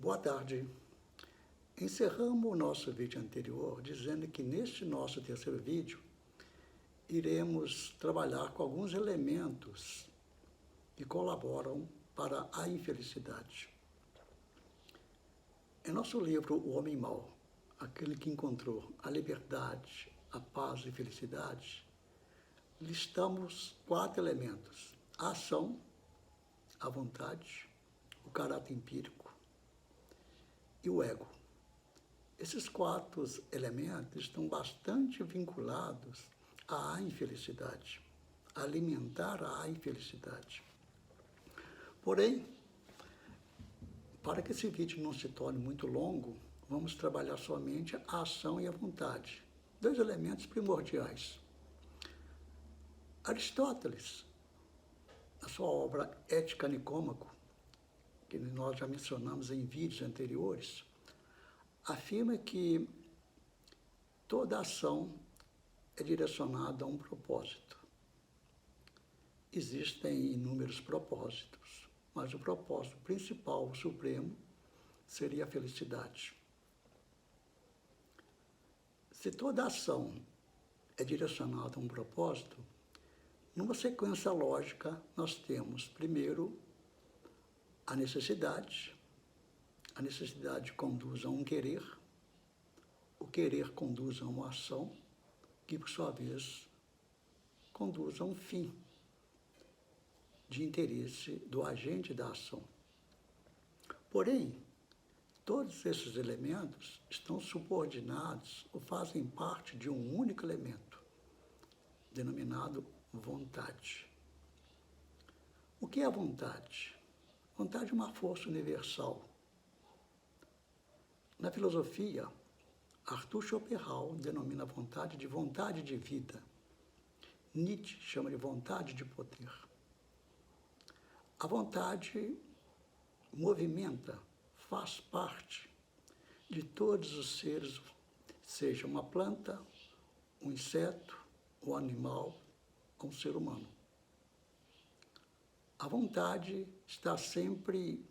Boa tarde. Encerramos o nosso vídeo anterior dizendo que neste nosso terceiro vídeo iremos trabalhar com alguns elementos que colaboram para a infelicidade. Em nosso livro O Homem Mau, aquele que encontrou a liberdade, a paz e felicidade, listamos 4 elementos: a ação, a vontade, o caráter empírico e o ego. Esses 4 elementos estão bastante vinculados à infelicidade, a alimentar a infelicidade. Porém, para que esse vídeo não se torne muito longo, vamos trabalhar somente a ação e a vontade, 2 elementos primordiais. Aristóteles, na sua obra Ética Nicômaco, que nós já mencionamos em vídeos anteriores, afirma que toda ação é direcionada a um propósito. Existem inúmeros propósitos, mas o propósito principal, o supremo, seria a felicidade. Se toda ação é direcionada a um propósito, numa sequência lógica, nós temos, primeiro, a necessidade. A necessidade conduz a um querer, o querer conduz a uma ação, que, por sua vez, conduz a um fim de interesse do agente da ação. Porém, todos esses elementos estão subordinados ou fazem parte de um único elemento, denominado vontade. O que é a vontade? Vontade é uma força universal. Na filosofia, Arthur Schopenhauer denomina a vontade de vida. Nietzsche chama de vontade de poder. A vontade movimenta, faz parte de todos os seres, seja uma planta, um inseto, um animal, ou um ser humano. A vontade está sempre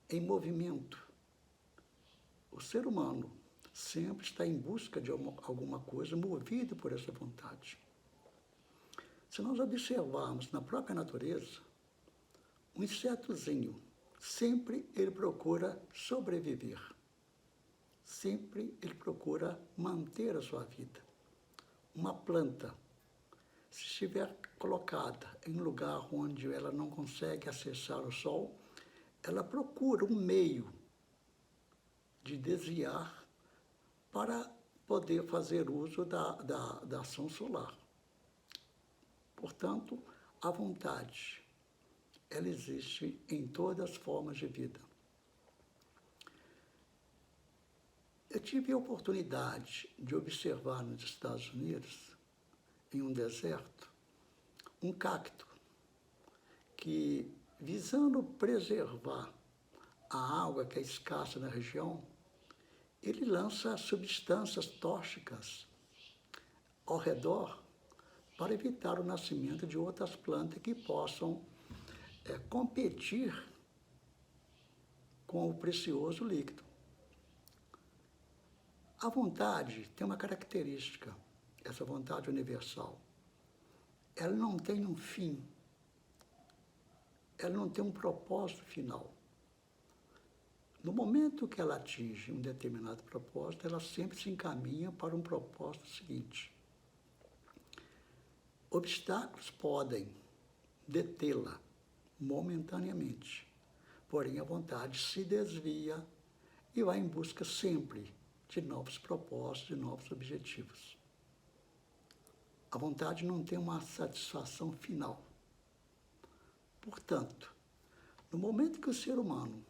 em movimento. O ser humano sempre está em busca de alguma coisa, movido por essa vontade. Se nós observarmos na própria natureza, um insetozinho, sempre ele procura sobreviver. Sempre ele procura manter a sua vida. Uma planta, se estiver colocada em um lugar onde ela não consegue acessar o sol, ela procura um meio de desviar para poder fazer uso da ação solar. Portanto, a vontade, ela existe em todas as formas de vida. Eu tive a oportunidade de observar nos Estados Unidos, em um deserto, um cacto que, visando preservar a água que é escassa na região, ele lança substâncias tóxicas ao redor para evitar o nascimento de outras plantas que possam competir com o precioso líquido. A vontade tem uma característica, essa vontade universal. Ela não tem um fim, ela não tem um propósito final. No momento que ela atinge um determinado propósito, ela sempre se encaminha para um propósito seguinte. Obstáculos podem detê-la momentaneamente, porém a vontade se desvia e vai em busca sempre de novos propósitos, de novos objetivos. A vontade não tem uma satisfação final. Portanto, no momento que o ser humano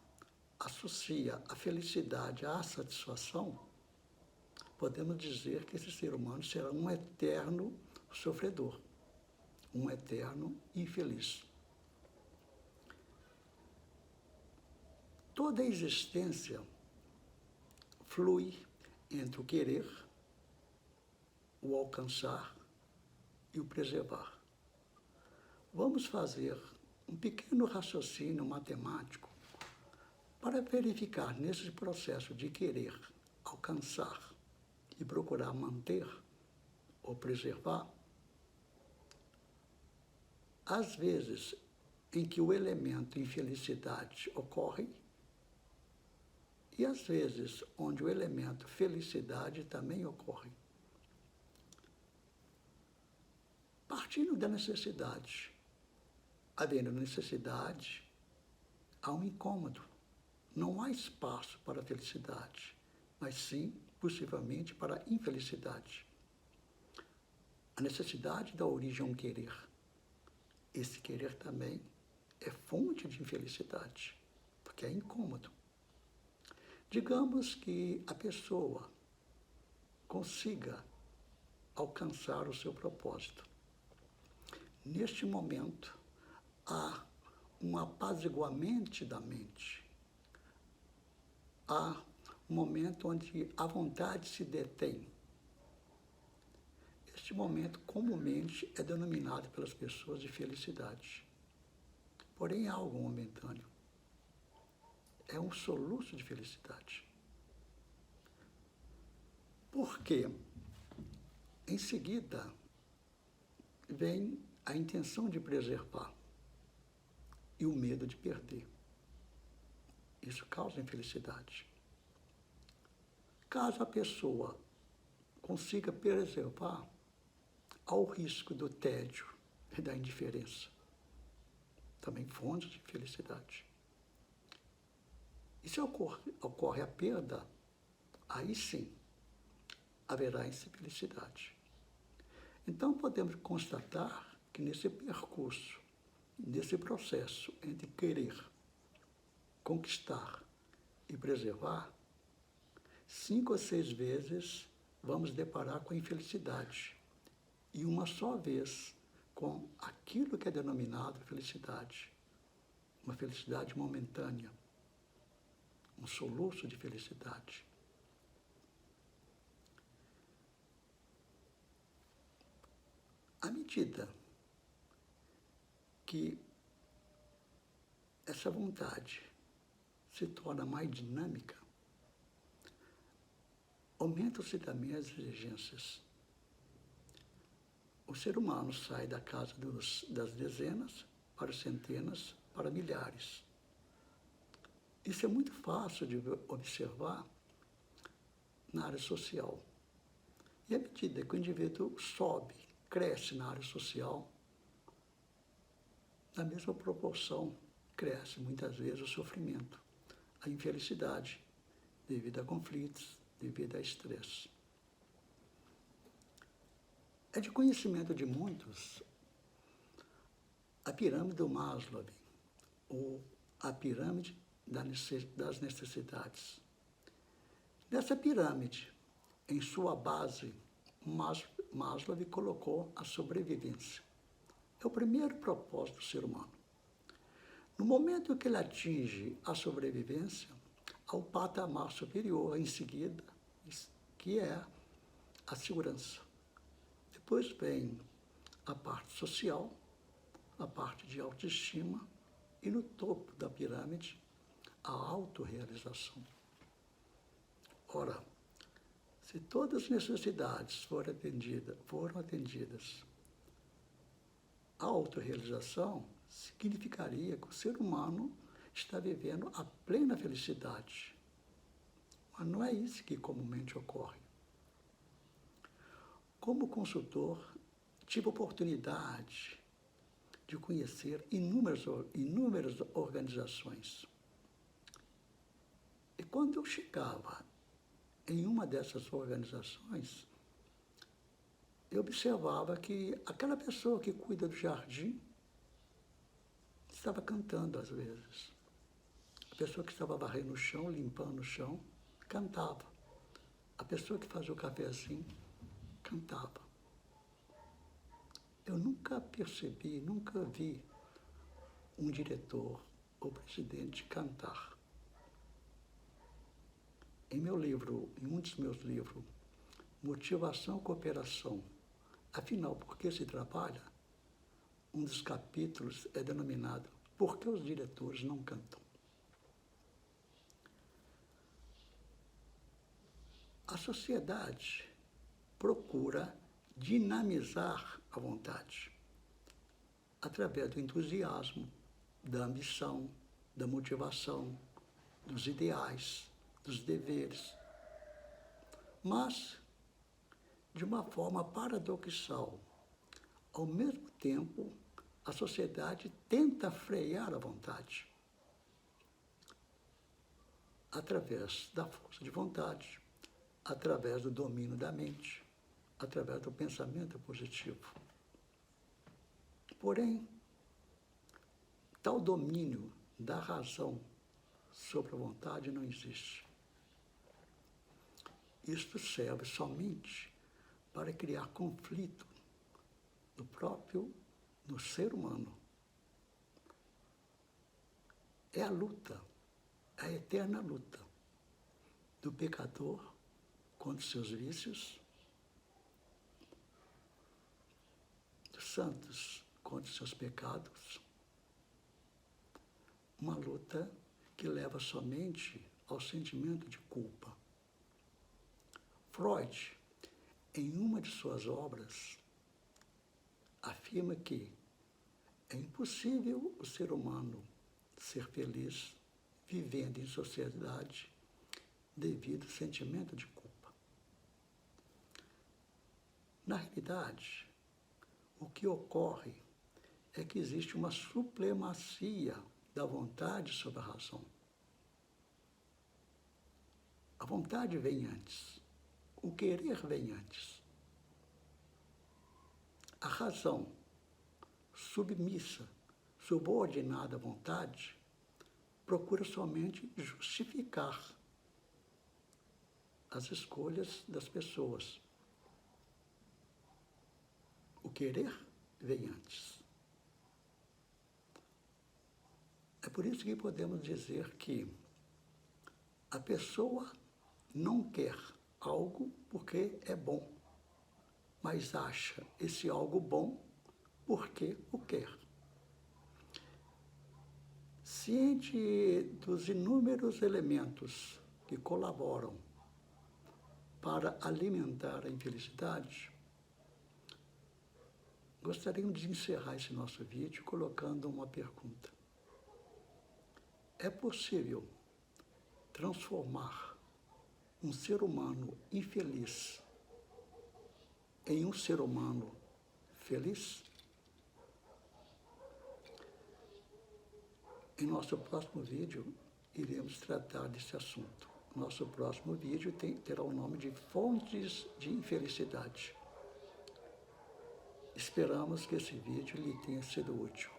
associa a felicidade à satisfação, podemos dizer que esse ser humano será um eterno sofredor, um eterno infeliz. Toda a existência flui entre o querer, o alcançar e o preservar. Vamos fazer um pequeno raciocínio matemático Para verificar nesse processo de querer alcançar e procurar manter ou preservar, às vezes em que o elemento infelicidade ocorre e às vezes onde o elemento felicidade também ocorre. Partindo da necessidade, havendo necessidade, há um incômodo. Não há espaço para a felicidade, mas sim, possivelmente, para a infelicidade. A necessidade dá origem a um querer. Esse querer também é fonte de infelicidade, porque é incômodo. Digamos que a pessoa consiga alcançar o seu propósito. Neste momento, há um apaziguamento da mente. Há um momento onde a vontade se detém. Este momento, comumente, é denominado pelas pessoas de felicidade. Porém, é algo momentâneo. É um soluço de felicidade. Por quê? Em seguida, vem a intenção de preservar e o medo de perder. Isso causa infelicidade. Caso a pessoa consiga preservar, há o risco do tédio e da indiferença. Também fontes de infelicidade. E se ocorre a perda, aí sim haverá infelicidade. Então podemos constatar que nesse percurso, nesse processo entre querer, conquistar e preservar, 5 ou 6 vezes vamos deparar com a infelicidade e uma só vez com aquilo que é denominado felicidade, uma felicidade momentânea, um soluço de felicidade. À medida que essa vontade se torna mais dinâmica, aumentam-se também as exigências. O ser humano sai da casa das dezenas para centenas, para milhares. Isso é muito fácil de observar na área social. E à medida que o indivíduo sobe, cresce na área social, na mesma proporção cresce muitas vezes o sofrimento, a infelicidade, devido a conflitos, devido a estresse. É de conhecimento de muitos a pirâmide do Maslow, ou a pirâmide das necessidades. Nessa pirâmide, em sua base, Maslow colocou a sobrevivência. É o primeiro propósito do ser humano. No momento que ele atinge a sobrevivência, há o patamar superior em seguida, que é a segurança. Depois vem a parte social, a parte de autoestima e no topo da pirâmide, a autorrealização. Ora, se todas as necessidades foram atendidas, a autorrealização significaria que o ser humano está vivendo a plena felicidade. Mas não é isso que comumente ocorre. Como consultor, tive a oportunidade de conhecer inúmeras organizações. E quando eu chegava em uma dessas organizações, eu observava que aquela pessoa que cuida do jardim estava cantando às vezes. A pessoa que estava varrendo o chão, limpando o chão, cantava. A pessoa que fazia o cafezinho, cantava. Eu nunca percebi, nunca vi um diretor ou presidente cantar. Em um dos meus livros, Motivação e Cooperação, afinal, por que se trabalha? Um dos capítulos é denominado Por que os diretores não cantam? A sociedade procura dinamizar a vontade através do entusiasmo, da ambição, da motivação, dos ideais, dos deveres. Mas, de uma forma paradoxal, ao mesmo tempo, a sociedade tenta frear a vontade através da força de vontade, através do domínio da mente, através do pensamento positivo. Porém, tal domínio da razão sobre a vontade não existe. Isto serve somente para criar conflito no ser humano. É a luta, a eterna luta do pecador contra os seus vícios, dos santos contra os seus pecados, uma luta que leva somente ao sentimento de culpa. Freud, em uma de suas obras, afirma que é impossível o ser humano ser feliz vivendo em sociedade devido ao sentimento de culpa. Na realidade, o que ocorre é que existe uma supremacia da vontade sobre a razão. A vontade vem antes, o querer vem antes. A razão, submissa, subordinada à vontade, procura somente justificar as escolhas das pessoas. O querer vem antes. É por isso que podemos dizer que a pessoa não quer algo porque é bom, mas acha esse algo bom porque o quer. Ciente dos inúmeros elementos que colaboram para alimentar a infelicidade, gostaríamos de encerrar esse nosso vídeo colocando uma pergunta. É possível transformar um ser humano infeliz em um ser humano feliz? Em nosso próximo vídeo, iremos tratar desse assunto. Nosso próximo vídeo terá o nome de Fontes de Infelicidade. Esperamos que esse vídeo lhe tenha sido útil.